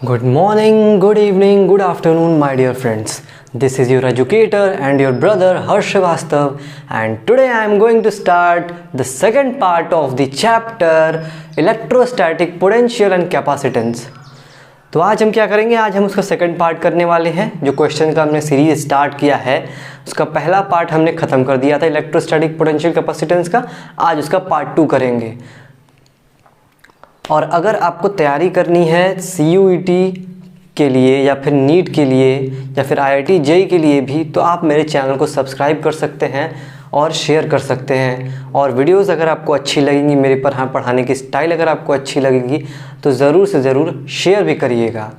Good morning, good evening, good afternoon, my dear friends. This is your educator and your brother Harsh Srivastav, and today I am going to start the second part of the chapter electrostatic potential and capacitance. तो आज हम क्या करेंगे, आज हम उसका second part करने वाले हैं. जो क्वेश्चन का हमने सीरीज स्टार्ट किया है उसका पहला पार्ट हमने ख़त्म कर दिया था इलेक्ट्रोस्टैटिक पोटेंशियल कैपेसिटेंस का. आज उसका पार्ट 2 करेंगे. और अगर आपको तैयारी करनी है CUET के लिए या फिर नीट के लिए या फिर IIT JEE के लिए भी, तो आप मेरे चैनल को सब्सक्राइब कर सकते हैं और शेयर कर सकते हैं. और वीडियोस अगर आपको अच्छी लगेंगी, मेरे पढ़ाने की स्टाइल अगर आपको अच्छी लगेगी तो ज़रूर से ज़रूर शेयर भी करिएगा.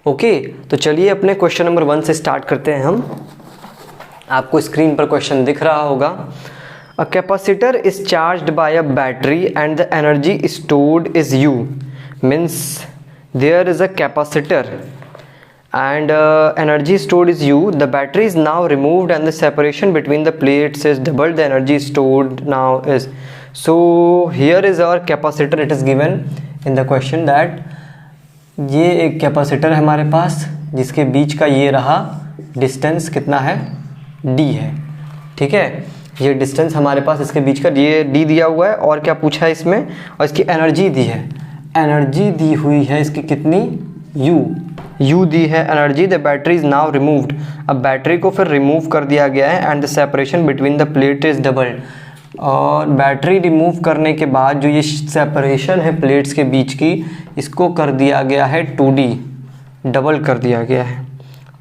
ओके, तो चलिए अपने क्वेश्चन नंबर 1 से स्टार्ट करते हैं हम. आपको स्क्रीन पर क्वेश्चन दिख रहा होगा. A capacitor is charged by a battery and the energy stored is U. Means there is a capacitor and energy stored is U. The battery is now removed and the separation between the plates is double. The energy stored now is. So here is our capacitor. It is given in the question that ये एक capacitor है हमारे पास जिसके बीच का ये रहा distance कितना है, D है. ठीक है, ये डिस्टेंस हमारे पास इसके बीच का ये D दिया हुआ है. और क्या पूछा है इसमें, और इसकी एनर्जी दी है. एनर्जी दी हुई है इसकी कितनी, U दी है energy. The battery is now removed. अब बैटरी को फिर रिमूव कर दिया गया है. And the separation between the plate is doubled. और बैटरी रिमूव करने के बाद जो ये सेपरेशन है प्लेट्स के बीच की, इसको कर दिया गया है 2D, डबल कर दिया गया है.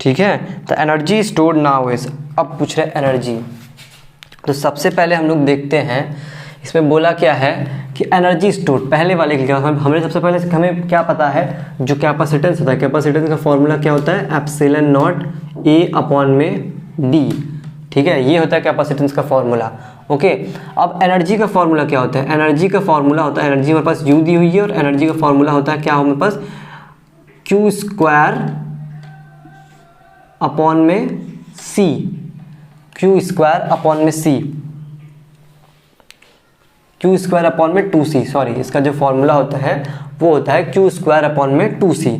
ठीक है, the energy stored now is. अब पूछ रहे एनर्जी. तो सबसे पहले हम लोग देखते हैं इसमें बोला क्या है कि एनर्जी स्टोर्ड. पहले वाले के हमें सबसे पहले हमें क्या पता है, जो कैपेसिटेंस होता है, कैपेसिटेंस का फॉर्मूला क्या होता है, एप्सिलॉन नॉट A/D. ठीक है, ये होता है कैपेसिटेंस का फॉर्मूला. ओके, अब एनर्जी का फॉर्मूला क्या होता है, एनर्जी का फॉर्मूला होता है, एनर्जी हमारे पास U दी हुई है और एनर्जी का फॉर्मूला होता है क्या हमारे पास, Q² अपॉन में C. Q² अपॉन में C, Q² अपॉन में 2C. सॉरी, इसका जो फॉर्मूला होता है वो होता है Q² अपॉन में 2C.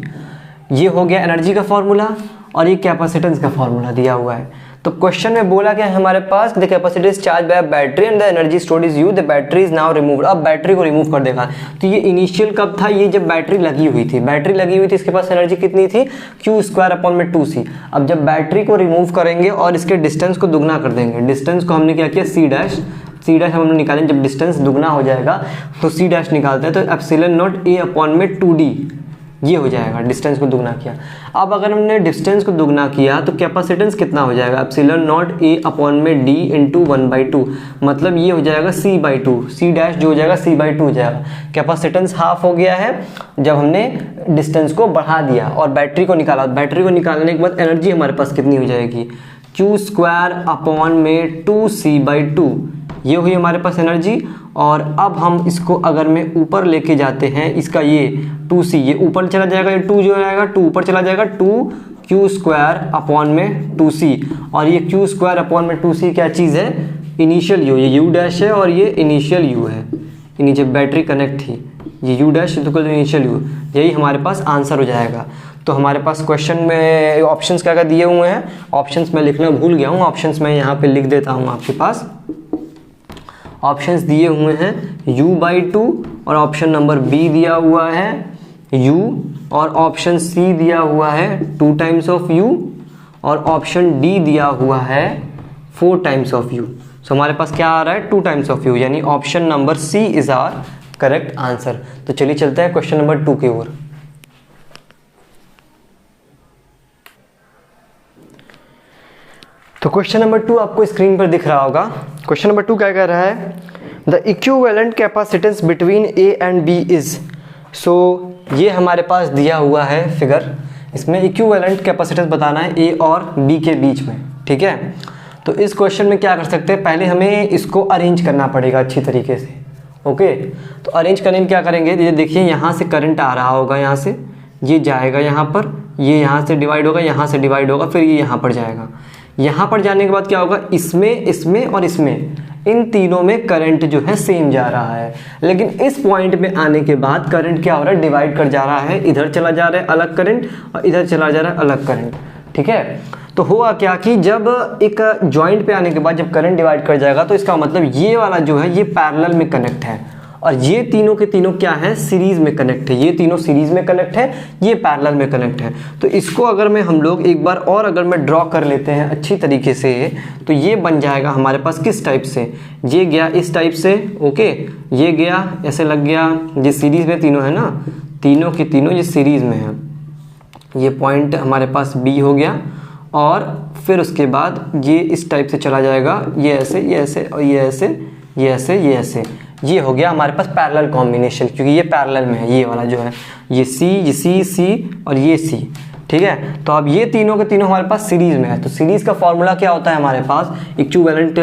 ये हो गया एनर्जी का फॉर्मूला और ये कैपेसिटेंस का फॉर्मूला दिया हुआ है. तो क्वेश्चन में बोला क्या है हमारे पास, the capacitor is charged by battery and the energy stored is U. The battery is now removed. अब बैटरी को रिमूव कर देगा. तो ये इनिशियल कब था, ये जब बैटरी लगी हुई थी. बैटरी लगी हुई थी, इसके पास एनर्जी कितनी थी, Q² अपॉन में 2C. अब जब बैटरी को रिमूव करेंगे और इसके डिस्टेंस को दुगना कर देंगे. डिस्टेंस को हमने क्या किया, C' हमने निकालें. जब डिस्टेंस दुगना हो जाएगा तो C' निकालते हैं, तो एप्सिलॉन नॉट A अपॉन में 2D ये हो जाएगा. डिस्टेंस को दुगना किया. अब अगर हमने डिस्टेंस को दुगना किया तो कैपेसिटेंस कितना हो जाएगा, एप्सिलॉन नॉट A अपॉन में D इंटू 1/2. मतलब ये हो जाएगा C/2. C' जो हो जाएगा C/2 हो जाएगा. कैपेसिटेंस हाफ हो गया है जब हमने डिस्टेंस को बढ़ा दिया और बैटरी को निकाला. बैटरी को निकालने के बाद एनर्जी हमारे पास कितनी हो जाएगी, Q² अपॉन में 2C/2. ये हुई हमारे पास एनर्जी. और अब हम इसको अगर मैं ऊपर लेके जाते हैं, इसका ये 2C ये ऊपर चला जाएगा, ये 2 जो आएगा 2 ऊपर चला जाएगा, 2Q² अपॉन में 2C. और ये Q² अपॉन में 2C क्या चीज़ है, इनिशियल U. ये U' है और ये इनिशियल U है. नीचे बैटरी कनेक्ट थी, ये U' तो इनिशियल U. यही हमारे पास आंसर हो जाएगा. तो हमारे पास क्वेश्चन में ऑप्शंस क्या क्या दिए हुए हैं, ऑप्शंस मैं लिखना भूल गया हूँ. ऑप्शंस मैं यहाँ पे लिख देता हूँ आपके पास. ऑप्शंस दिए हुए हैं U/2 और ऑप्शन नंबर B दिया हुआ है U और ऑप्शन C दिया हुआ है 2 टाइम्स ऑफ U और ऑप्शन D दिया हुआ है 4 टाइम्स ऑफ U. सो हमारे पास क्या आ रहा है, 2 टाइम्स ऑफ U, यानी option number C is our correct answer. तो चलिए चलते हैं क्वेश्चन नंबर 2 की ओर. तो क्वेश्चन नंबर 2 आपको स्क्रीन पर दिख रहा होगा. क्वेश्चन नंबर 2 क्या कह रहा है, the equivalent capacitance between A and B is. So ये हमारे पास दिया हुआ है फिगर. इसमें इक्विवेलेंट कैपेसिटेंस बताना है A और B के बीच में. ठीक है, तो इस क्वेश्चन में क्या कर सकते हैं, पहले हमें इसको अरेंज करना पड़ेगा अच्छी तरीके से. ओके, तो अरेंज करने में क्या करेंगे, ये देखिए यहाँ से करंट आ रहा होगा, यहाँ से ये जाएगा यहाँ पर, ये यहाँ से डिवाइड होगा, यहाँ से डिवाइड होगा, फिर ये यहाँ पर जाएगा. यहाँ पर जाने के बाद क्या होगा, इसमें इसमें और इसमें इन तीनों में करंट जो है सेम जा रहा है, लेकिन इस पॉइंट में आने के बाद करंट क्या हो रहा है, डिवाइड कर जा रहा है, इधर चला जा रहा है अलग करंट और इधर चला जा रहा है अलग करंट। ठीक है, तो हुआ क्या कि जब एक जॉइंट पे आने के बाद जब करंट डिवाइड कर जाएगा तो इसका मतलब ये वाला जो है ये पैरेलल में कनेक्ट है और ये तीनों के तीनों क्या है, सीरीज में कनेक्ट है। ये तीनों सीरीज में कनेक्ट है, ये पैरेलल में कनेक्ट है। तो इसको अगर मैं हम लोग एक बार और अगर मैं ड्रॉ कर लेते हैं अच्छी तरीके से, तो ये बन जाएगा हमारे पास किस टाइप से, ये गया इस टाइप से, ओके, ये गया ऐसे लग गया, ये सीरीज में तीनों है ना, तीनों के तीनों ये सीरीज में है। ये पॉइंट हमारे पास बी हो गया और फिर उसके बाद ये इस टाइप से चला जाएगा, ये ऐसे, ये ऐसे और ये ऐसे, ये ऐसे, ये ऐसे। ये हो गया हमारे पास पैरेलल कॉम्बिनेशन, क्योंकि ये पैरेलल में है, ये वाला जो है ये सी और ये सी। ठीक है, तो अब ये तीनों के तीनों हमारे पास सीरीज में है। तो सीरीज का फॉर्मूला क्या होता है हमारे पास, इक्विवेलेंट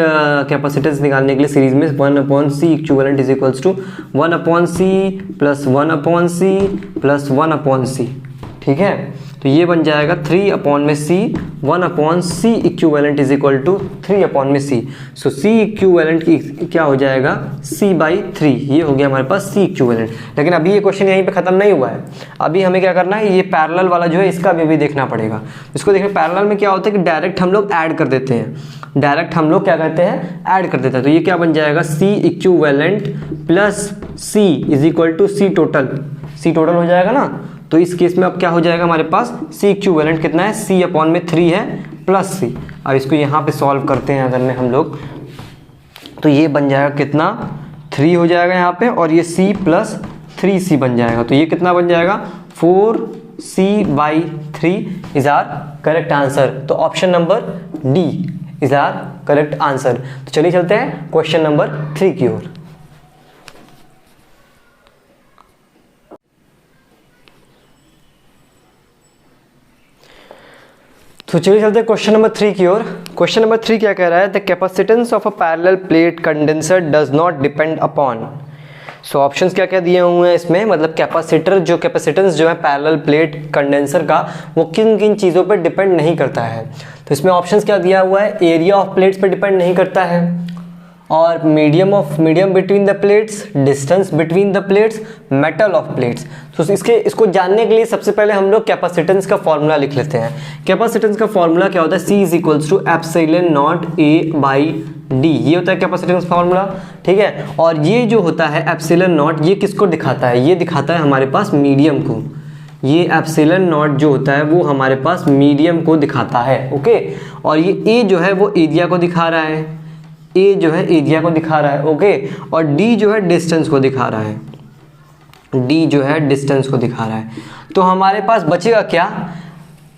कैपेसिटेंस निकालने के लिए सीरीज में 1/c equivalent is equals to 1/c plus 1/c plus 1/c। ठीक है, तो ये बन जाएगा 3/c, 1/c equivalent is equal to 3/c। So c equivalent की क्या हो जाएगा, c/3। ये हो गया हमारे पास c इक्विवेलेंट। लेकिन अभी ये क्वेश्चन यहीं पे खत्म नहीं हुआ है, अभी हमें क्या करना है, ये पैरेलल वाला जो है इसका भी देखना पड़ेगा। इसको देखिए, पैरेलल में क्या होता है कि डायरेक्ट हम लोग ऐड कर देते हैं, डायरेक्ट हम लोग क्या कहते हैं, ऐड कर देते हैं। तो ये क्या बन जाएगा, c equivalent plus c is equal to c total, c total हो जाएगा ना। तो इस केस में अब क्या हो जाएगा हमारे पास, c इक्विवेलेंट कितना है, c/3 है प्लस c। अब इसको यहाँ पे सॉल्व करते हैं अगर में हम लोग, तो ये बन जाएगा कितना, 3 हो जाएगा यहाँ पे और ये c प्लस 3c बन जाएगा। तो ये कितना बन जाएगा, 4c/3 is our correct answer. तो option number D is our correct answer. तो चलिए चलते हैं क्वेश्चन नंबर 3 की ओर। तो चलिए चलते हैं क्वेश्चन नंबर 3 की ओर। क्वेश्चन नंबर 3 क्या कह रहा है, the capacitance of a parallel plate condenser does not depend upon. So options क्या क्या दिए हुए हैं इसमें, मतलब कैपेसिटेंस जो है पैरेलल प्लेट कंडेंसर का, वो किन किन चीज़ों पर डिपेंड नहीं करता है। तो इसमें ऑप्शंस क्या दिया हुआ है, एरिया ऑफ प्लेट्स पर डिपेंड नहीं करता है, और medium between the plates, distance between the plates, metal of plates. तो इसको जानने के लिए सबसे पहले हम लोग कैपेसिटेंस का फॉर्मूला लिख लेते हैं। कैपेसिटेंस का फॉर्मूला क्या होता है, C is equals to epsilon not A/d, ये होता है कैपेसिटेंस फॉर्मूला। ठीक है, और ये जो होता है एप्सिलॉन नॉट, ये किसको दिखाता है, ये दिखाता है हमारे पास मीडियम को। ये एप्सिलॉन नॉट जो होता है वो हमारे पास मीडियम को दिखाता है, ओके। और ये A जो है वो एरिया को दिखा रहा है, ए जो है एरिया को दिखा रहा है, ओके। और डी जो है डिस्टेंस को दिखा रहा है, डी जो है डिस्टेंस को दिखा रहा है। तो हमारे पास बचेगा क्या,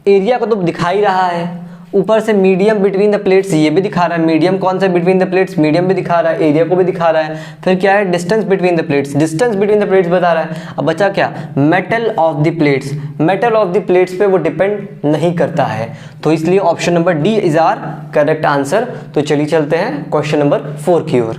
एरिया को तो दिखा ही रहा है, ऊपर से मीडियम बिटवीन द प्लेट्स ये भी दिखा रहा है, मीडियम कौन सा बिटवीन द प्लेट्स, मीडियम भी दिखा रहा है, एरिया को भी दिखा रहा है। फिर क्या है, distance between the plates, distance between the plates बता रहा है। अब बचा क्या, metal of the plates, metal of the plates पे वो डिपेंड नहीं करता है। तो इसलिए option number D is our correct answer. तो चलिए चलते हैं क्वेश्चन नंबर 4 की ओर।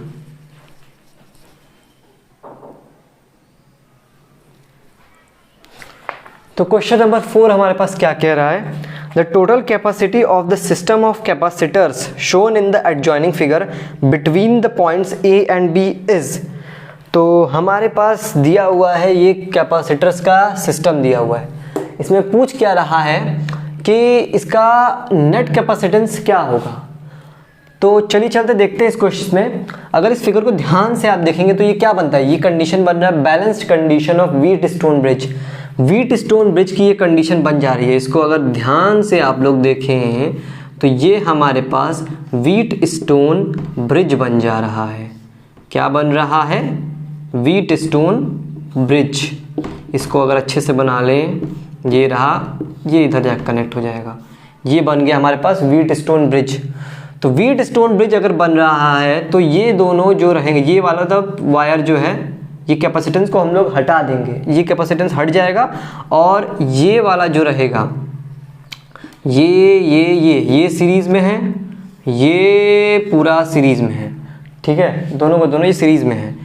तो क्वेश्चन नंबर 4 हमारे पास क्या कह रहा है, the total capacity of the system of capacitors shown in the adjoining figure between the points A and B is. तो हमारे पास दिया हुआ है ये कैपेसिटर्स का सिस्टम दिया हुआ है, इसमें पूछ क्या रहा है कि इसका नेट कैपेसिटेंस क्या होगा। तो चलिए चलते देखते हैं इस क्वेश्चन में। अगर इस फिगर को ध्यान से आप देखेंगे तो ये क्या बनता है, ये कंडीशन बन रहा है balanced condition of wheat stone bridge. Wheat stone bridge की ये कंडीशन बन जा रही है। इसको अगर ध्यान से आप लोग देखें तो ये हमारे पास व्हीट स्टोन ब्रिज बन जा रहा है। क्या बन रहा है, व्हीट स्टोन ब्रिज। इसको अगर अच्छे से बना लें, ये रहा, ये इधर जाकर कनेक्ट हो जाएगा, ये बन गया हमारे पास व्हीट स्टोन ब्रिज। तो व्हीट स्टोन ब्रिज अगर बन रहा है तो ये दोनों जो रहेंगे, ये वाला तब वायर जो है, ये कैपेसिटेंस को हम लोग हटा देंगे, ये कैपेसिटेंस हट जाएगा और ये वाला जो रहेगा ये सीरीज में है, ये पूरा सीरीज में है। ठीक है, दोनों को दोनों ये सीरीज में है,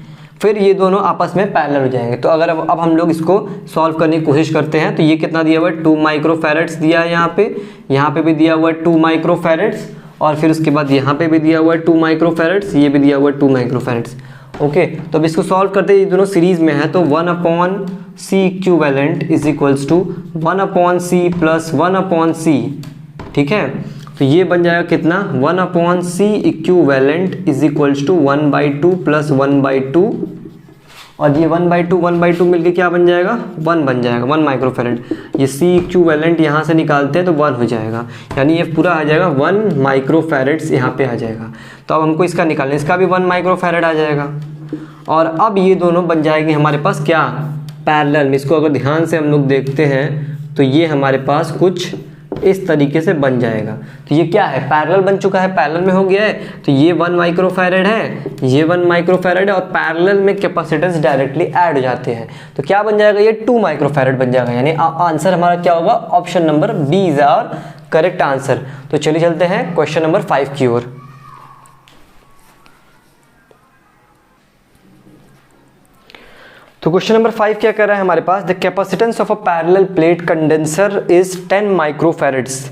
फिर ये दोनों आपस में पैरेलल हो जाएंगे। तो अगर अब हम लोग इसको सॉल्व करने की कोशिश करते हैं तो ये कितना दिया हुआ है, 2 माइक्रोफैरेड्स दिया है यहाँ पे भी दिया हुआ है 2 माइक्रोफैरेड्स, और फिर उसके बाद यहाँ पे भी दिया हुआ है 2 माइक्रोफैरड्स, ये भी दिया हुआ है 2 माइक्रोफैरड्स। ओके, तो अब इसको सॉल्व करते हैं, ये दोनों सीरीज में है, तो 1/c equivalent is equals to 1/c plus 1/c, ठीक है। तो ये बन जाएगा कितना, 1/c equivalent is equals to 1/2 plus 1/2, और ये 1/2 मिलके क्या बन जाएगा, 1 बन जाएगा, 1 माइक्रोफैरड। ये c इक्विवेलेंट यहाँ से निकालते हैं तो 1 हो जाएगा, यानी ये पूरा आ जाएगा 1 माइक्रोफैरड्स यहाँ पे आ जाएगा। तो अब हमको इसका निकालना है, इसका भी 1 माइक्रोफैरड आ जाएगा। और अब ये दोनों बन जाएंगे हमारे पास क्या, पैरेलल में। इसको अगर ध्यान से हम लोग देखते हैं तो ये हमारे पास कुछ इस तरीके से बन जाएगा। तो ये क्या है, पैरेलल बन चुका है, पैरेलल में हो गया है। तो ये 1 माइक्रोफैरड है, ये 1 माइक्रोफैरड है, और पैरेलल में कैपेसिटेंस डायरेक्टली ऐड हो जाते हैं। तो क्या बन जाएगा, ये 2 माइक्रोफैरड बन जाएगा। यानी आंसर हमारा क्या होगा, option number B is our correct answer. तो चलिए चलते हैं क्वेश्चन नंबर 5 की ओर। तो क्वेश्चन नंबर 5 क्या कर रहा है हमारे पास, the capacitance of a parallel plate condenser is 10 microfarads.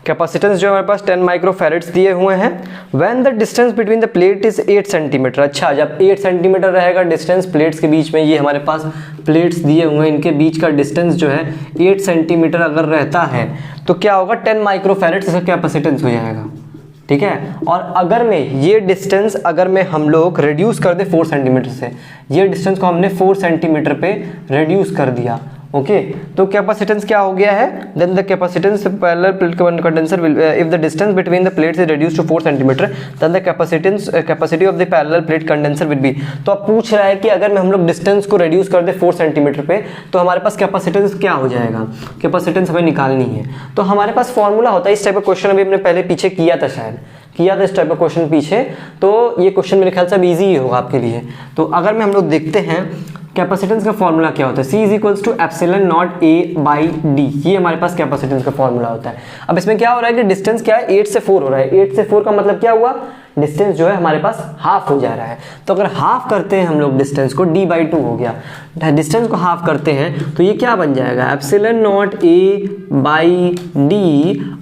Capacitance जो हमारे पास 10 माइक्रोफैरड्स दिए हुए हैं। When the distance between the plate is 8 centimetre. अच्छा, जब 8 सेंटीमीटर रहेगा डिस्टेंस प्लेट्स के बीच में, ये हमारे पास प्लेट्स दिए हुए हैं, इनके बीच का डिस्टेंस जो है 8 सेंटीमीटर अगर रहता है तो क्या होगा, 10 माइक्रोफैरड्स इसका कैपेसिटेंस हो जाएगा, ठीक है। और अगर में ये डिस्टेंस अगर में हम लोग रिड्यूस कर दे 4 सेंटीमीटर से, ये डिस्टेंस को हमने 4 सेंटीमीटर पे रिड्यूस कर दिया, ओके, तो कैपेसिटेंस क्या हो गया है, then the capacitance parallel plate condenser will, if the distance between the plates is reduced to 4 centimetre then the capacity of the parallel plate condenser will be. तो अब पूछ रहा है कि अगर हम लोग डिस्टेंस को रिड्यूस कर दे 4 सेंटीमीटर पे तो हमारे पास कैपेसिटेंस क्या हो जाएगा, कैपेसिटेंस हमें निकालनी है। तो हमारे पास फॉर्मूला होता है, इस टाइप का क्वेश्चन अभी हमने पहले पीछे किया था, शायद किया था इस टाइप का क्वेश्चन पीछे, तो ये क्वेश्चन मेरे ख्याल से अब ईजी ही होगा आपके लिए। तो अगर में हम लोग देखते हैं कैपेसिटेंस का फॉर्मूला क्या होता है, C is equals to epsilon not A by D, ये हमारे पास कैपेसिटेंस का फॉर्मूला होता है। अब इसमें क्या हो रहा है कि डिस्टेंस क्या है, 8 से 4 हो रहा है। 8 से 4 का मतलब क्या हुआ, डिस्टेंस जो है हमारे पास हाफ हो जा रहा है। तो अगर हाफ करते हैं हम लोग डिस्टेंस को, D/2 हो गया, डिस्टेंस को हाफ करते हैं तो ये क्या बन जाएगा, epsilon not A by D,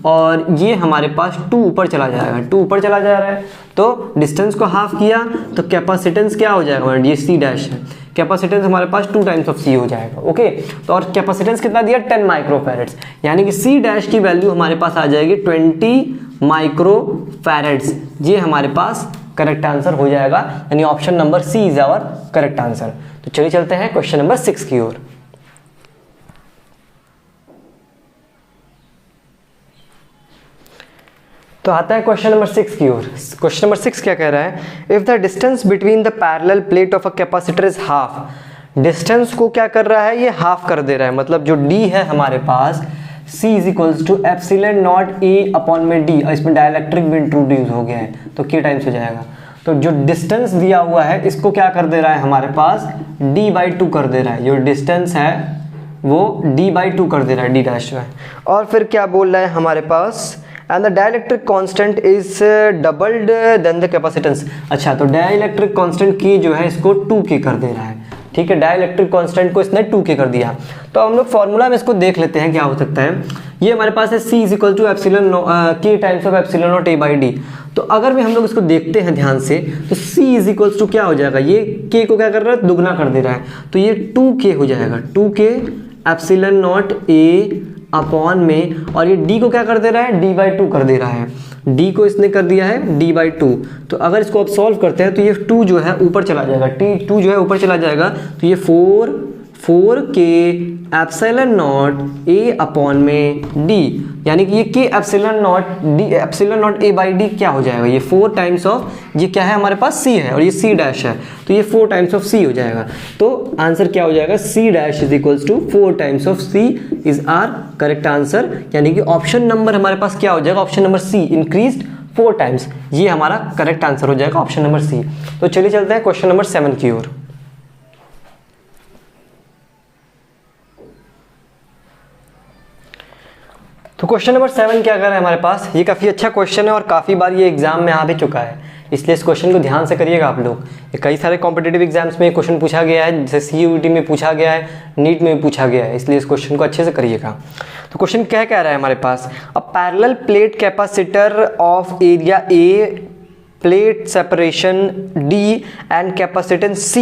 और ये हमारे पास 2 ऊपर चला जाएगा, 2 ऊपर चला जा रहा है, तो डिस्टेंस को हाफ किया तो कैपेसिटेंस क्या हो जाएगा, ये C डैश है, कैपेसिटेंस हमारे पास 2 टाइम्स ऑफ C हो जाएगा, ओके। तो और कैपेसिटेंस कितना दिया, 10 माइक्रोफैरड्स, यानी कि C डैश की वैल्यू हमारे पास आ जाएगी 20 माइक्रोफैरड्स। ये हमारे पास करेक्ट आंसर हो जाएगा, यानी option number C is our correct answer. तो चलिए चलते हैं क्वेश्चन नंबर 6 की ओर। तो आता है क्वेश्चन नंबर 6 की ओर। क्वेश्चन नंबर 6 क्या कह रहा है, if the distance between the parallel plate of a capacitor is half. Distance को क्या कर रहा है, ये हाफ कर दे रहा है, मतलब जो D है हमारे पास, C is equals to epsilon not A upon में D, और इसमें डाइलेक्ट्रिक भी इंट्रोड्यूस हो गया है तो K टाइम्स हो जाएगा। तो जो डिस्टेंस दिया हुआ है इसको क्या कर दे रहा है हमारे पास, D/2 कर दे रहा है, जो डिस्टेंस है वो D/2 कर दे रहा है, D डैश है। और फिर क्या बोल रहा है हमारे पास, and the dielectric constant is doubled then the capacitance. अच्छा, तो डाइलेक्ट्रिक कांस्टेंट की जो है इसको 2K कर दे रहा है, ठीक है, डाइलेक्ट्रिक कांस्टेंट को इसने 2K कर दिया। तो हम लोग फॉर्मूला में इसको देख लेते हैं क्या हो सकता है। ये हमारे पास है C is equal to epsilon K times of epsilon not A by D। तो अगर भी हम लोग इसको देखते हैं ध्यान से तो C इज इक्वल टू क्या हो जाएगा, ये K को क्या कर रहा है, दुगना कर दे रहा है, तो ये 2K हो जाएगा, 2K epsilon not A upon में, और ये D को क्या कर दे रहा है, D/2 कर दे रहा है, D को इसने कर दिया है D/2। तो अगर इसको आप सॉल्व करते हैं तो ये 2 जो है ऊपर चला जाएगा, T2 जो है ऊपर चला जाएगा, तो ये 4K epsilon not A upon में D, यानी कि ये K epsilon not A by D क्या हो जाएगा, ये 4 टाइम्स ऑफ, ये क्या है हमारे पास C है और ये C डैश है, तो ये 4 टाइम्स ऑफ C हो जाएगा। तो आंसर क्या हो जाएगा, C dash is equals to 4 times of C is our correct answer, यानी कि ऑप्शन नंबर हमारे पास क्या हो जाएगा, option number C increased 4 times, ये हमारा करेक्ट आंसर हो जाएगा, ऑप्शन नंबर C। तो चलिए चलते हैं क्वेश्चन नंबर 7 की ओर। तो क्वेश्चन नंबर 7 क्या कर रहा है हमारे पास, ये काफ़ी अच्छा क्वेश्चन है और काफ़ी बार ये एग्जाम में आ भी चुका है, इसलिए इस क्वेश्चन को ध्यान से करिएगा आप लोग। ये कई सारे कॉम्पिटिटिव एग्जाम्स में क्वेश्चन पूछा गया है, जैसे CUET में पूछा गया है, नीट में भी पूछा गया है, इसलिए इस क्वेश्चन को अच्छे से करिएगा। तो क्वेश्चन क्या कह रहा है हमारे पास, a parallel plate capacitor of area A, plate separation D and capacitance C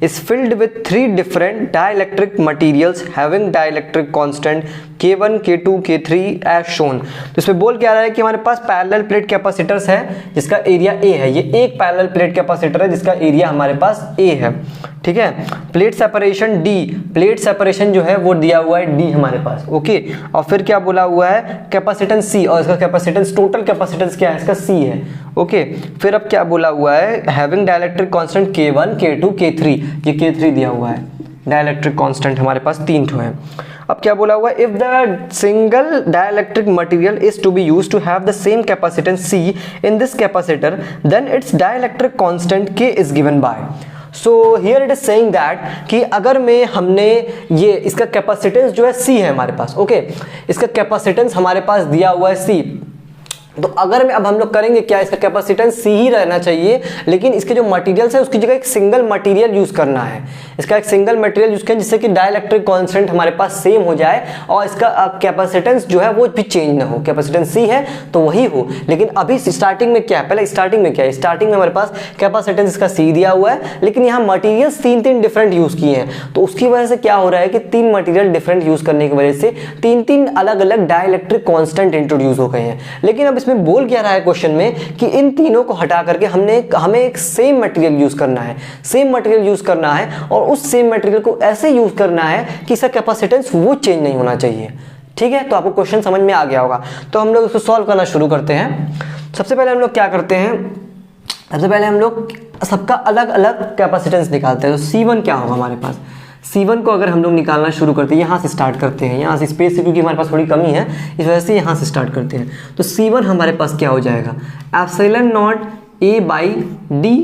is filled with 3 different dielectric materials having dielectric constant K1, K2, K3 as shown। तो इसमें बोल क्या रहा है कि हमारे पास पैरेलल प्लेट कैपेसिटर्स है जिसका एरिया A है, ये एक पैरेलल प्लेट कैपेसिटर है जिसका एरिया हमारे पास A है, ठीक है। Plate separation D, plate separation जो है वो दिया हुआ है D हमारे पास, ओके। और फिर क्या बोला हुआ है, कैपेसिटेंस C, और इसका कैपेसिटेंस, टोटल कैपेसिटेंस क्या है इसका C है, ओके। फिर अब क्या बोला हुआ है, having dielectric constant K1, K2, K3, ये K3 दिया हुआ है, डाइलेक्ट्रिक कांस्टेंट हमारे पास 3 ठो है। अब क्या बोला हुआ है, if the single dielectric material is to be used to have the same capacitance C in this capacitor then its dielectric constant K is given by. So here it is saying that कि अगर में हमने ये इसका capacitance जो है C है हमारे पास, ओके, इसका कैपेसिटेंस हमारे पास दिया हुआ है C, तो अगर में अब हम लोग करेंगे क्या, इसका कैपेसिटेंस C ही रहना चाहिए, लेकिन इसके जो मटेरियल्स है उसकी जगह एक सिंगल मटेरियल यूज करना है, इसका एक सिंगल मटेरियल यूज करें जिससे कि डाइलेक्ट्रिक कांस्टेंट हमारे पास सेम हो जाए और इसका कैपेसिटेंस जो है वो भी चेंज ना हो, कैपेसिटेंस C है तो वही हो। लेकिन अभी स्टार्टिंग में क्या है, पहले स्टार्टिंग में क्या है, स्टार्टिंग में हमारे पास कैपेसिटेंस इसका C दिया हुआ है, लेकिन यहाँ मटीरियल्स 3 डिफरेंट यूज किए हैं, तो उसकी वजह से क्या हो रहा है कि 3 मटीरियल डिफरेंट यूज करने की वजह से 3 अलग अलग डाइलेक्ट्रिक कांस्टेंट इंट्रोड्यूस हो गए हैं। लेकिन अब इसमें बोल क्या रहा है क्वेश्चन में कि इन तीनों को हटा करके हमें एक सेम मटेरियल यूज करना है, सेम मटेरियल यूज करना है, और उस सेम मटेरियल को ऐसे यूज करना है कि इसका कैपेसिटेंस वो चेंज नहीं होना चाहिए, ठीक है। तो आपको क्वेश्चन समझ में आ गया होगा। तो हम लोग इसको सॉल्व करना शुरू करते हैं। सबसे पहले हम लोग क्या करते हैं, सबसे पहले हम लोग सबका अलग अलग कैपेसिटेंस निकालते हैं। तो C1 क्या होगा हमारे पास, C1 को अगर हम लोग निकालना शुरू करते हैं, यहाँ से स्टार्ट करते हैं, यहाँ से स्पेस से, क्योंकि हमारे पास थोड़ी कमी है इस वजह से यहाँ से स्टार्ट करते हैं। तो C1 हमारे पास क्या हो जाएगा, epsilon not A by D,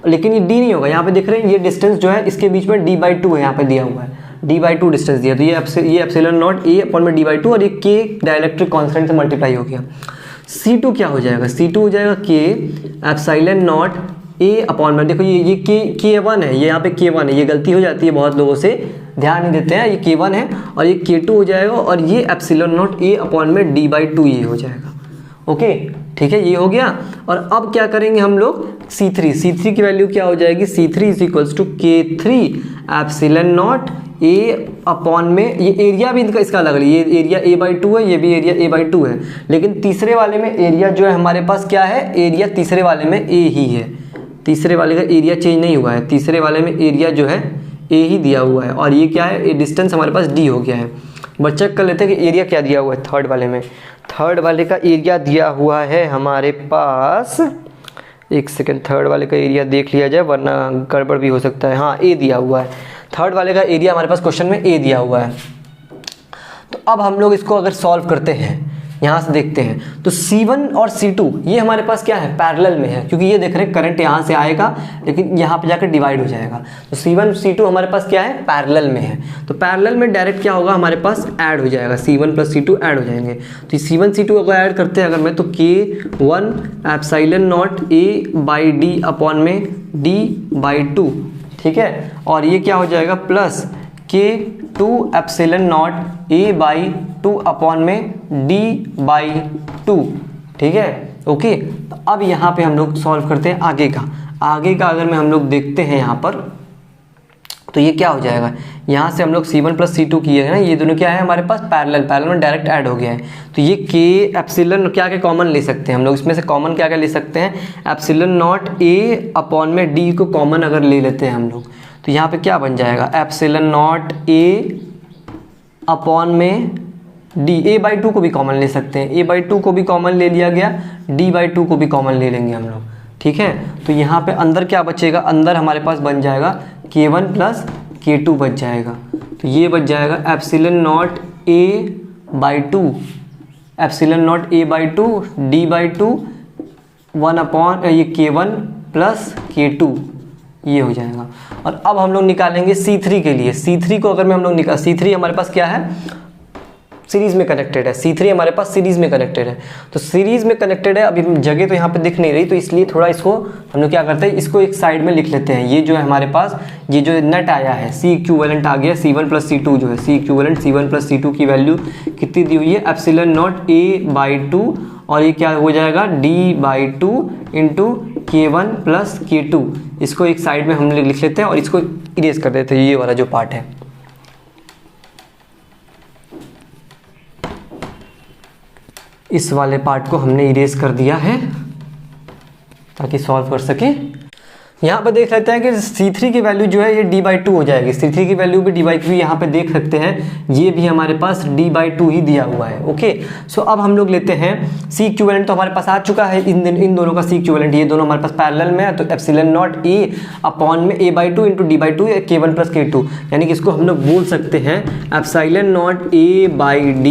लेकिन ये D नहीं होगा, यहाँ पे देख रहे हैं ये डिस्टेंस जो है इसके बीच में D/2 है, यहाँ पे दिया हुआ है D/2 डिस्टेंस दिया, तो ये एप्सिलॉन नॉट A अपॉन में D/2 और ये K डाइलेक्ट्रिक कांस्टेंट से मल्टीप्लाई हो गया। C2 क्या हो जाएगा, C2 हो जाएगा K epsilon not A upon में, देखो ये K1 है, ये यहाँ पे K1 है, ये गलती हो जाती है बहुत लोगों से, ध्यान नहीं देते हैं, ये K1 है और ये K2 हो जाएगा और ये एप्सिलॉन नॉट A अपॉन में D/2 ये हो जाएगा, ओके, ठीक है, ये हो गया। और अब क्या करेंगे हम लोग, C3 की वैल्यू क्या हो जाएगी, C3 is equals to K3 epsilon not A upon में, ये एरिया भी इनका इसका अलग है, ये एरिया A/2 है, ये भी एरिया A/2 है, लेकिन तीसरे वाले में एरिया जो है हमारे पास क्या है, एरिया तीसरे वाले में A ही है, तीसरे वाले का एरिया चेंज नहीं हुआ है, तीसरे वाले में एरिया जो है A ही दिया हुआ है, और ये क्या है, ये डिस्टेंस हमारे पास D हो गया है। बस चेक कर लेते हैं कि एरिया क्या दिया हुआ है थर्ड वाले में, थर्ड वाले का एरिया दिया हुआ है हमारे पास, एक सेकेंड, थर्ड वाले का एरिया देख लिया जाए वरना गड़बड़ भी हो सकता है, हाँ A दिया हुआ है, थर्ड वाले का एरिया हमारे पास क्वेश्चन में A दिया हुआ है। तो अब हम लोग इसको अगर सॉल्व करते हैं, यहाँ से देखते हैं, तो C1 और C2 ये हमारे पास क्या है, पैरेलल में है, क्योंकि ये देख रहे हैं करंट यहाँ से आएगा लेकिन यहाँ पे जाकर डिवाइड हो जाएगा, तो C1 C2 हमारे पास क्या है, पैरेलल में है। तो पैरेलल में डायरेक्ट क्या होगा, हमारे पास ऐड हो जाएगा, C1 प्लस C2 ऐड हो जाएंगे। तो C1 C2 अगर ऐड करते हैं अगर मैं, तो K1 epsilon not A by D upon में D/2, ठीक है, और ये क्या हो जाएगा plus K2 epsilon not A/2 upon में D/2, ठीक है, ओके। तो अब यहाँ पे हम लोग सॉल्व करते हैं आगे का अगर मैं हम लोग देखते हैं यहाँ पर, तो ये क्या हो जाएगा, यहाँ से हम लोग C1 प्लस C2 किए हैं ना, ये दोनों क्या है हमारे पास पैरेलल में डायरेक्ट ऐड हो गया है। तो ये K एप्सिलॉन क्या कॉमन ले सकते हैं हम लोग, इसमें से कॉमन क्या ले सकते हैं, एप्सिलॉन नॉट A अपॉन में D को कॉमन अगर ले लेते हैं हम लोग, तो यहाँ पे क्या बन जाएगा, एप्सिलॉन नॉट A अपॉन में D, A/2 को भी कॉमन ले सकते हैं, A/2 को भी कॉमन ले लिया गया, D/2 को भी कॉमन ले लेंगे हम लोग, ठीक है। तो यहाँ पे अंदर क्या बचेगा, अंदर हमारे पास बन जाएगा K1 प्लस K2 बच जाएगा, तो ये बच जाएगा epsilon not A/2 epsilon not A/2 D/2 1 upon ये K1 प्लस K2 ये हो जाएगा। और अब हम लोग निकालेंगे C3 के लिए, C3 को अगर मैं हम लोग C3 हमारे पास क्या है, सीरीज में कनेक्टेड है, C3 हमारे पास सीरीज में कनेक्टेड है। तो सीरीज में कनेक्टेड है, अभी जगह तो यहाँ पे दिख नहीं रही, तो इसलिए थोड़ा इसको हम लोग क्या करते हैं, इसको एक साइड में लिख लेते हैं। ये जो है हमारे पास ये जो नेट आया है C इक्विवेलेंट आ गया, C1 प्लस C2 जो है C equivalent C1 plus C2 की वैल्यू कितनी दी हुई है, एप्सिलॉन नॉट A/2, और ये क्या हो जाएगा D/2 into K1 plus K2। इसको एक साइड में हम लिख लेते हैं और इसको इरेज कर देते हैं, ये वाला जो पार्ट है। इस वाले पार्ट को हमने इरेज कर दिया है ताकि सॉल्व कर सके। यहाँ पर देख लेते हैं कि C3 की वैल्यू जो है ये D/2 हो जाएगी। C3 की वैल्यू भी D/2 यहाँ पे देख सकते हैं, ये भी हमारे पास D/2 ही दिया हुआ है। ओके, सो अब हम लोग लेते हैं C इक्विवेलेंट, तो हमारे पास आ चुका है इन दोनों का C इक्विवेलेंट, ये दोनों हमारे पास पैरेलल में है। तो एप्सिलॉन नॉट A अपॉन में A/2 into D/2 K1 plus K2, यानी कि इसको हम लोग बोल सकते हैं epsilon not A/D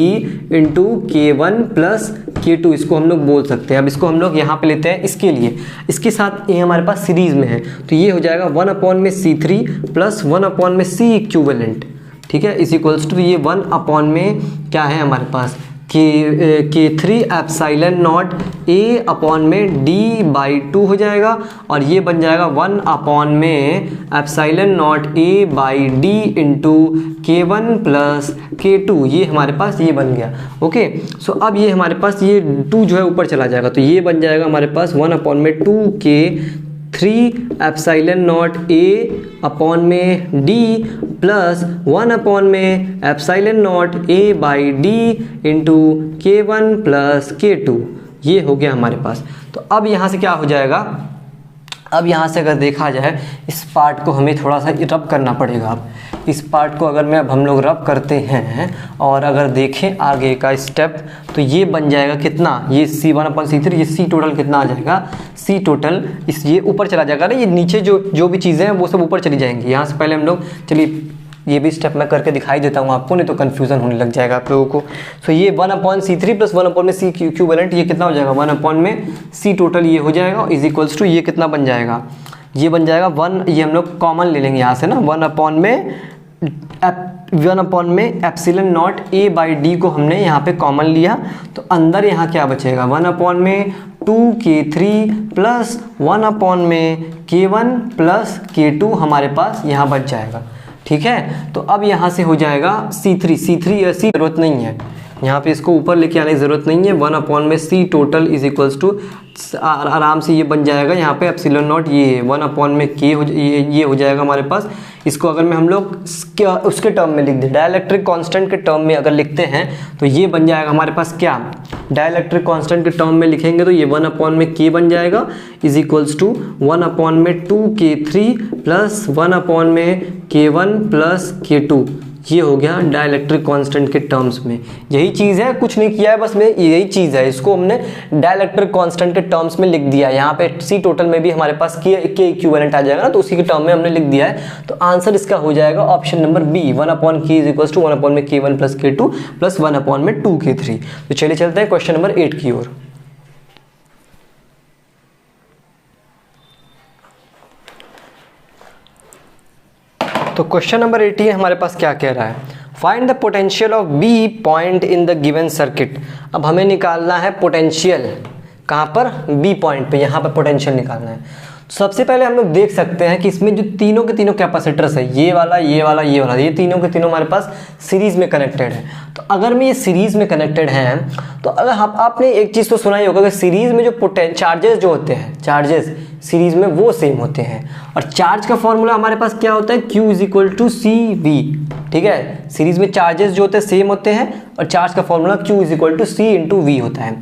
into K1 plus K2, इसको हम लोग बोल सकते हैं। अब इसको हम लोग यहाँ पे लेते हैं इसके लिए, इसके साथ ये हमारे पास सीरीज में है, तो ये हो जाएगा 1 अपॉन में C3 प्लस 1 अपॉन में C इक्विवेलेंट, ठीक है, इज इक्वल्स टू ये 1 अपॉन में क्या है हमारे पास K3 epsilon not A upon में D/2 हो जाएगा, और ये बन जाएगा 1 अपॉन में epsilon not A/D into K1 plus K2, ये हमारे पास ये बन गया। ओके, सो अब ये हमारे पास ये 2 जो है ऊपर चला जाएगा, तो ये बन जाएगा हमारे पास 1 अपॉन में 2K3 epsilon not A upon में D प्लस 1 अपॉन में epsilon not A/D into K1 plus K2, ये हो गया हमारे पास। तो अब यहाँ से क्या हो जाएगा, अब यहाँ से अगर देखा जाए इस पार्ट को हमें थोड़ा सा रब करना पड़ेगा। अब इस पार्ट को अगर हम लोग रब करते हैं और अगर देखें आगे का स्टेप, तो ये बन जाएगा कितना, ये C1 अपॉन C3, ये C टोटल कितना आ जाएगा, C टोटल इस ये ऊपर चला जाएगा ना, ये नीचे जो भी चीज़ें हैं वो सब ऊपर चली जाएंगी। यहाँ से पहले हम लोग, चलिए ये भी स्टेप मैं करके दिखाई देता हूँ आपको, नहीं तो कन्फ्यूज़न होने लग जाएगा आप लोगों को। सो ये 1 अपॉन C3 प्लस 1 अपॉन में C इक्विवेलेंट, ये कितना हो जाएगा 1 अपॉन में C टोटल, ये हो जाएगा इज इक्वल्स टू ये कितना बन जाएगा, ये बन जाएगा 1, ये हम लोग कॉमन ले लेंगे यहाँ से ना, 1 अपॉन में एप्सिलॉन नॉट A/D को हमने यहाँ पे कॉमन लिया, तो अंदर यहाँ क्या बचेगा 1 अपॉन में 2K3 प्लस 1 अपॉन में K1 प्लस K2 हमारे पास यहाँ बच जाएगा। ठीक है, तो अब यहाँ से हो जाएगा C3 ज़रूरत नहीं है, यहाँ पे इसको ऊपर लेके आने की ज़रूरत नहीं है। 1 अपॉन में C total is equals to आराम से ये बन जाएगा, यहाँ पे एप्सिलॉन नॉट ये है 1 अपॉन में K ये हो जाएगा हमारे पास। इसको अगर मैं हम लोग उसके टर्म में लिख दें, डाइलेक्ट्रिक कांस्टेंट के टर्म में अगर लिखते हैं तो ये बन जाएगा हमारे पास क्या, डाइलेक्ट्रिक कांस्टेंट के टर्म में लिखेंगे तो ये 1 अपॉन में K बन जाएगा इज इक्वल्स टू 1 अपॉन में 2K3 प्लस 1 अपॉन में K1 प्लस K2, ये हो गया डाइलेक्ट्रिक कांस्टेंट के टर्म्स में। यही चीज़ है, कुछ नहीं किया है, बस में यही चीज़ है, इसको हमने डाइलेक्ट्रिक कांस्टेंट के टर्म्स में लिख दिया है। यहाँ पे C टोटल में भी हमारे पास के इक्विवेलेंट आ जाएगा ना, तो उसी के टर्म में हमने लिख दिया है। तो आंसर इसका हो जाएगा option number B, 1 upon K is equals to 1 upon में K1 plus K2 plus 1 upon में 2K3। तो चलिए चलते हैं क्वेश्चन नंबर 8 की ओर। तो क्वेश्चन नंबर 18 हमारे पास क्या कह रहा है, find the potential of B point in the given circuit. अब हमें निकालना है पोटेंशियल, कहाँ पर, बी पॉइंट पे, यहाँ पर पोटेंशियल निकालना है। सबसे पहले हम लोग देख सकते हैं कि इसमें जो तीनों के तीनों कैपेसिटर्स है, ये वाला ये वाला ये वाला, ये तीनों के तीनों हमारे पास सीरीज में कनेक्टेड है। तो अगर मैं ये सीरीज में कनेक्टेड हैं, तो अगर आपने एक चीज़ तो सुना ही होगा कि सीरीज में जो चार्जेस जो होते हैं, चार्जेस सीरीज में वो सेम होते हैं। और चार्ज का फॉर्मूला हमारे पास क्या होता है, Q is equal to CV। ठीक है, सीरीज में चार्जेस जो होते हैं सेम होते हैं, और चार्ज का formula Q is equal to C into V होता है।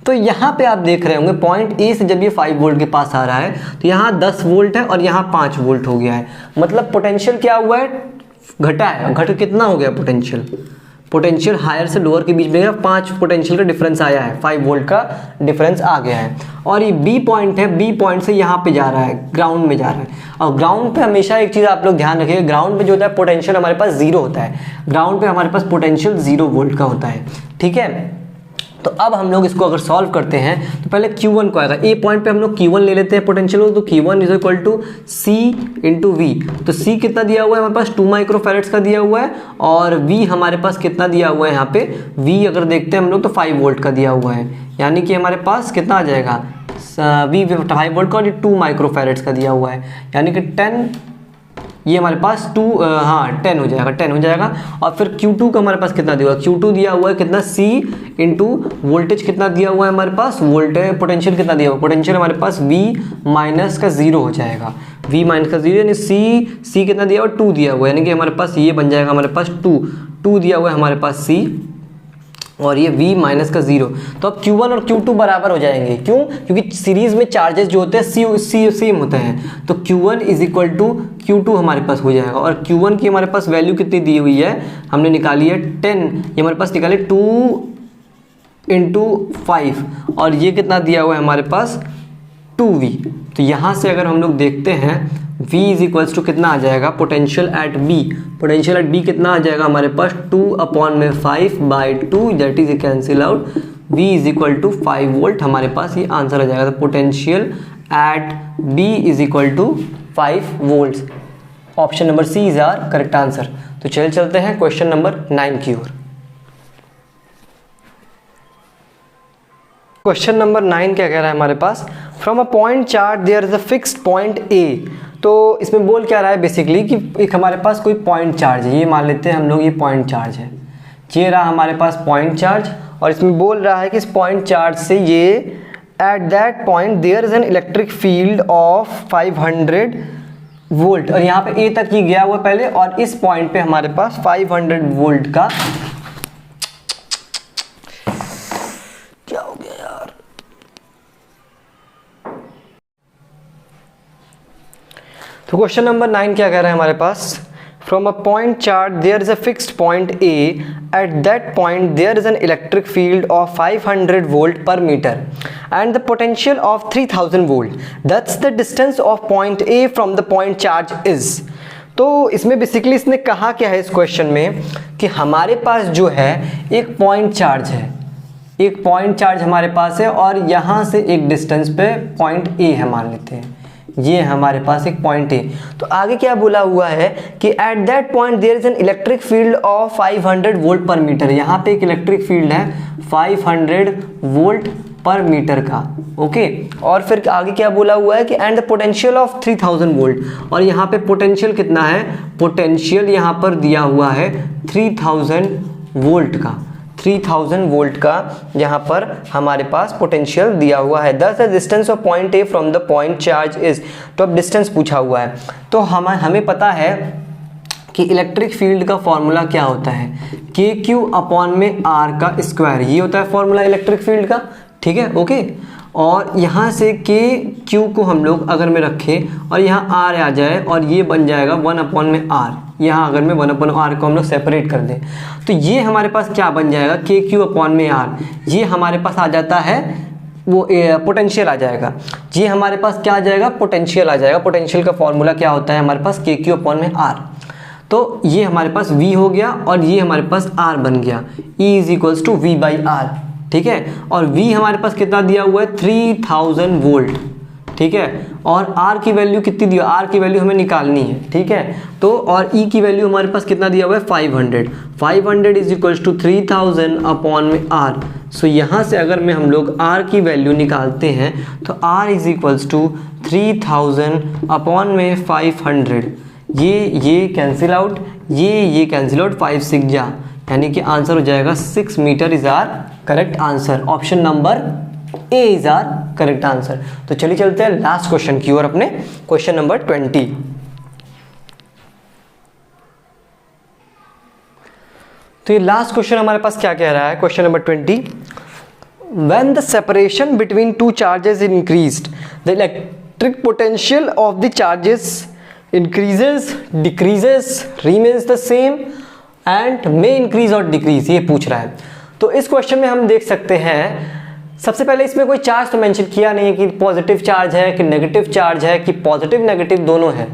तो यहाँ पे आप देख रहे होंगे पॉइंट ए से जब ये 5 वोल्ट के पास आ रहा है, तो यहाँ 10 वोल्ट है और यहाँ 5 वोल्ट हो गया है। मतलब पोटेंशियल क्या हुआ है, घटा है। घट कितना हो गया पोटेंशियल हायर से लोअर के बीच में 5 पोटेंशियल का डिफरेंस आया है, 5 वोल्ट का डिफरेंस आ गया है। और ये बी पॉइंट है, बी पॉइंट से यहाँ पे जा रहा है, ग्राउंड में जा रहा है। और ग्राउंड पे हमेशा एक चीज़ आप लोग ध्यान रखिएगा, ग्राउंड पे जो होता है पोटेंशियल हमारे पास 0 होता है। ग्राउंड पे हमारे पास पोटेंशियल 0 वोल्ट का होता है। ठीक है, तो अब हम लोग इसको अगर सॉल्व करते हैं तो पहले Q1 को आएगा, ए पॉइंट पे हम लोग Q1 ले लेते हैं पोटेंशियल, तो Q1 is equal to C into V. तो C कितना दिया हुआ है हमारे पास 2 माइक्रोफैरेड्स का दिया हुआ है, और V हमारे पास कितना दिया हुआ है यहाँ पे, V अगर देखते हैं हम लोग तो 5 वोल्ट का दिया हुआ है, यानी कि हमारे पास कितना आ जाएगा V 5 वोल्ट का, और ये 2 माइक्रोफैरेड्स का दिया हुआ है, यानी कि 10, ये हमारे पास 10 हो जाएगा। और फिर Q2 का हमारे पास कितना दिया हुआ है, Q2 दिया हुआ है कितना C इंटू वोल्टेज कितना दिया हुआ है हमारे पास, वोल्टेज पोटेंशियल कितना दिया हुआ है, पोटेंशियल हमारे पास V माइनस का 0 हो जाएगा, V माइनस का 0 यानी C कितना दिया हुआ है 2 दिया हुआ है, यानी कि हमारे पास ये बन जाएगा हमारे पास 2 दिया हुआ है हमारे पास C, और ये V माइनस का 0। तो अब Q1 और Q2 बराबर हो जाएंगे, क्यों, क्योंकि सीरीज में चार्जेस जो होते हैं सेम होते हैं, तो Q1 is equal to Q2 हमारे पास हो जाएगा। और Q1 की हमारे पास वैल्यू कितनी दी हुई है, हमने निकाली है 10, ये हमारे पास निकाली 2 इंटू 5, और ये कितना दिया हुआ है हमारे पास 2V। तो यहाँ से अगर हम लोग देखते हैं V इज इक्वल्स टू कितना आ जाएगा, पोटेंशियल एट B कितना आ जाएगा हमारे पास 2/5/2, that is cancel out, V is equal to 5 volt हमारे पास ये आंसर आ जाएगा। तो potential at B is equal to 5 volts. Option number C is our correct answer. तो चलते हैं क्वेश्चन नंबर 9 की ओर। क्वेश्चन नंबर 9 क्या कह रहा है हमारे पास, from a point charge there is a fixed point A। तो इसमें बोल क्या रहा है बेसिकली कि एक हमारे पास कोई पॉइंट चार्ज है, ये मान लेते हैं हम लोग ये पॉइंट चार्ज है, ये रहा हमारे पास पॉइंट चार्ज, और इसमें बोल रहा है कि इस पॉइंट चार्ज से ये at that point there is an electric field of 500 volt, और यहाँ पे A तक ही गया हुआ पहले, और इस पॉइंट पे हमारे पास 500 वोल्ट का, क्या हो गया यार, तो क्वेश्चन नंबर 9 क्या कह रहा है हमारे पास, from a point charge there is a fixed point A, at that point there is an electric field of 500 volt per metre and the potential of 3000 volt, that's the distance of point A from the point charge is. तो इसमें basically इसने कहा क्या है इस question में कि हमारे पास जो है एक पॉइंट चार्ज है, एक पॉइंट चार्ज हमारे पास है, और यहाँ से एक डिस्टेंस पे पॉइंट A है मान लेते हैं, ये हमारे पास एक पॉइंट है। तो आगे क्या बोला हुआ है कि at that point there is an electric field of 500 volt per metre, यहाँ पे एक इलेक्ट्रिक फील्ड है 500 वोल्ट पर मीटर का, ओके। और फिर आगे क्या बोला हुआ है कि and the potential of 3000 volt, और यहाँ पे पोटेंशियल कितना है, पोटेंशियल यहाँ पर दिया हुआ है 3000 वोल्ट का, 3000 वोल्ट का यहाँ पर हमारे पास पोटेंशियल दिया हुआ है। दस the distance of point A from the point charge is, तो अब डिस्टेंस पूछा हुआ है, तो हमें पता है कि इलेक्ट्रिक फील्ड का फॉर्मूला क्या होता है, KQ अपॉन में R का स्क्वायर, ये होता है फॉर्मूला इलेक्ट्रिक फील्ड का, ठीक है, ओके। और यहाँ से KQ को हम लोग अगर में रखें और यहाँ R आ जाए, और ये बन जाएगा 1/R, यहाँ अगर मैं 1/R को हम लोग सेपरेट कर दें, तो ये हमारे पास क्या बन जाएगा, KQ अपॉन में R, ये हमारे पास आ जाता है वो पोटेंशियल आ जाएगा, ये हमारे पास क्या आ जाएगा, पोटेंशियल आ जाएगा। पोटेंशियल का फॉर्मूला क्या होता है हमारे पास, KQ अपॉन में R, तो ये हमारे पास V हो गया, और ये हमारे पास R बन गया, E is equals to V/R, ठीक है। और V हमारे पास कितना दिया हुआ है 3000 वोल्ट, ठीक है, और R की वैल्यू कितनी दी, R की वैल्यू हमें निकालनी है, ठीक है। तो और E की वैल्यू हमारे पास कितना दिया हुआ है 500 इज इक्वल्स टू 3000 अपॉन में R। सो यहाँ से अगर में हम लोग R की वैल्यू निकालते हैं तो R is equals to 3000 upon में 500, ये कैंसिल आउट, ये कैंसिल आउट, 5 6 जा, यानी कि आंसर हो जाएगा 6 metre is our correct answer. Option number A is our correct answer. तो चलिए चलते हैं लास्ट क्वेश्चन की ओर, अपने क्वेश्चन नंबर 20। तो ये लास्ट क्वेश्चन हमारे पास क्या कह रहा है, question number 20, when the separation between two charges increased, the electric potential of the charges increases, decreases, remains the same and may increase or decrease, ये पूछ रहा है। तो इस क्वेश्चन में हम देख सकते हैं, सबसे पहले इसमें कोई चार्ज तो मेंशन किया नहीं है कि पॉजिटिव चार्ज है कि नेगेटिव चार्ज है कि पॉजिटिव नेगेटिव दोनों है।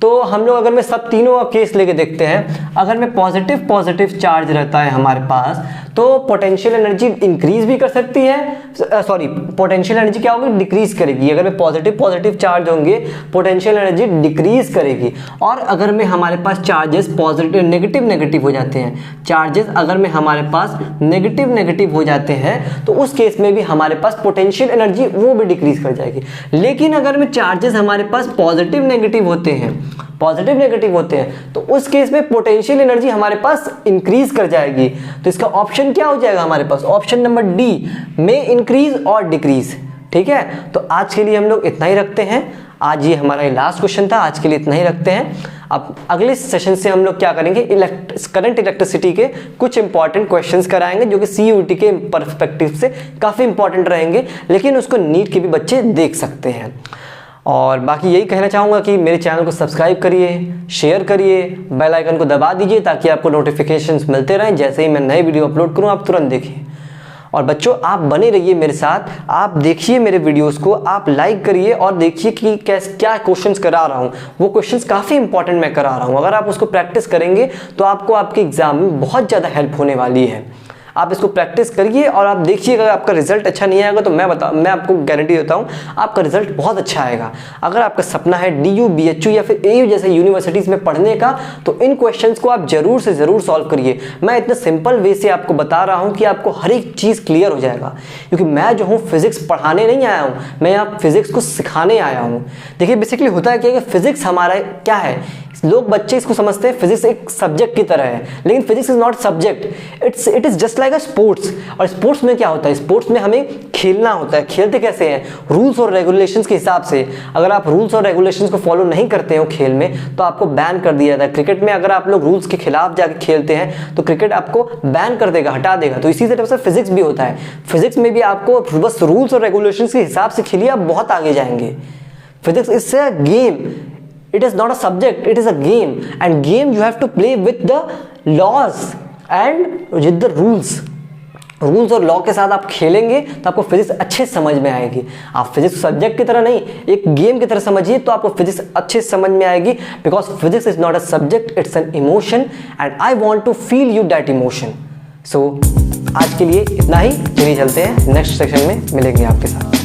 तो हम लोग अगर मैं सब तीनों का केस लेके देखते हैं, अगर मैं पॉजिटिव चार्ज रहता है हमारे पास तो पोटेंशियल एनर्जी इंक्रीज भी कर सकती है, सॉरी पोटेंशियल एनर्जी क्या होगी, डिक्रीज करेगी। अगर मैं पॉजिटिव चार्ज होंगे पोटेंशियल एनर्जी डिक्रीज करेगी। और अगर में हमारे पास चार्जेस पॉजिटिव नेगेटिव हो जाते हैं, चार्जेस अगर में हमारे पास नेगेटिव हो जाते हैं तो उस केस में भी हमारे पास पोटेंशियल एनर्जी वो भी डिक्रीज कर जाएगी। लेकिन अगर में चार्जेस हमारे पास पॉजिटिव नेगेटिव होते हैं तो उस केस में पोटेंशियल एनर्जी हमारे पास इंक्रीज कर जाएगी। तो इसका ऑप्शन क्या हो जाएगा हमारे पास, ऑप्शन नंबर डी में इंक्रीज और डिक्रीज। ठीक है, तो आज के लिए हम लोग इतना ही रखते हैं। आज ये हमारा लास्ट क्वेश्चन था, आज के लिए इतना ही रखते हैं। अब अगले सेशन से हम लोग क्या करेंगे, करंट इलेक्ट्रिसिटी के कुछ इंपॉर्टेंट क्वेश्चंस कराएंगे जो कि सीयूईटी के पर्सपेक्टिव से काफ़ी इंपॉर्टेंट रहेंगे, लेकिन उसको नीट के भी बच्चे देख सकते हैं। और बाकी यही कहना चाहूँगा कि मेरे चैनल को सब्सक्राइब करिए, शेयर करिए, बेल आइकन को दबा दीजिए ताकि आपको नोटिफिकेशंस मिलते रहें। जैसे ही मैं नए वीडियो अपलोड करूँ आप तुरंत देखिए। और बच्चों आप बने रहिए मेरे साथ, आप देखिए मेरे वीडियोस को, आप लाइक करिए और देखिए कि क्या क्वेश्चंस करा रहा हूँ। वो क्वेश्चंस काफ़ी इंपॉर्टेंट मैं करा रहा हूँ। अगर आप उसको प्रैक्टिस करेंगे तो आपको आपके एग्जाम में बहुत ज़्यादा हेल्प होने वाली है। आप इसको प्रैक्टिस करिए और आप देखिए अगर आपका रिजल्ट अच्छा नहीं आएगा तो मैं आपको गारंटी देता हूँ आपका रिजल्ट बहुत अच्छा आएगा। अगर आपका सपना है DU, BHU या फिर AU जैसे यूनिवर्सिटीज़ में पढ़ने का तो इन क्वेश्चंस को आप ज़रूर से ज़रूर सॉल्व करिए। मैं इतने सिंपल वे से आपको बता रहा हूँ कि आपको हर एक चीज़ क्लियर हो जाएगा, क्योंकि मैं जो हूँ फिजिक्स पढ़ाने नहीं आया हूँ, मैं यहाँ फिजिक्स को सिखाने आया हूँ। देखिए बेसिकली होता है क्या कि फिजिक्स हमारा क्या है, लोग बच्चे इसको समझते हैं फिजिक्स एक सब्जेक्ट की तरह है, लेकिन physics is not subject, it is just like a sports. और स्पोर्ट्स में क्या होता है, स्पोर्ट्स में हमें खेलना होता है। खेलते कैसे हैं, रूल्स और रेगुलेशंस के हिसाब से। अगर आप रूल्स और रेगुलेशंस को फॉलो नहीं करते हो खेल में तो आपको बैन कर दिया जाता है। क्रिकेट में अगर आप लोग रूल्स के खिलाफ जाकर खेलते हैं तो क्रिकेट आपको बैन कर देगा, हटा देगा। तो इसी तरह से फिजिक्स भी होता है, फिजिक्स में भी आपको बस रूल्स और रेगुलेशंस के हिसाब से खेलिए, आप बहुत आगे जाएंगे। Physics is a game, it is not a subject, it is a game, and game you have to play with the laws and with the rules और लॉ के साथ आप खेलेंगे तो आपको फिजिक्स अच्छे समझ में आएगी। आप फिजिक्स सब्जेक्ट की तरह नहीं, एक गेम की तरह समझिए तो आपको फिजिक्स अच्छे समझ में आएगी। Because physics is not a subject, it's an emotion and I want to feel you that emotion. So आज के लिए इतना ही, चलिए चलते हैं, नेक्स्ट सेक्शन में मिलेंगे आपके साथ।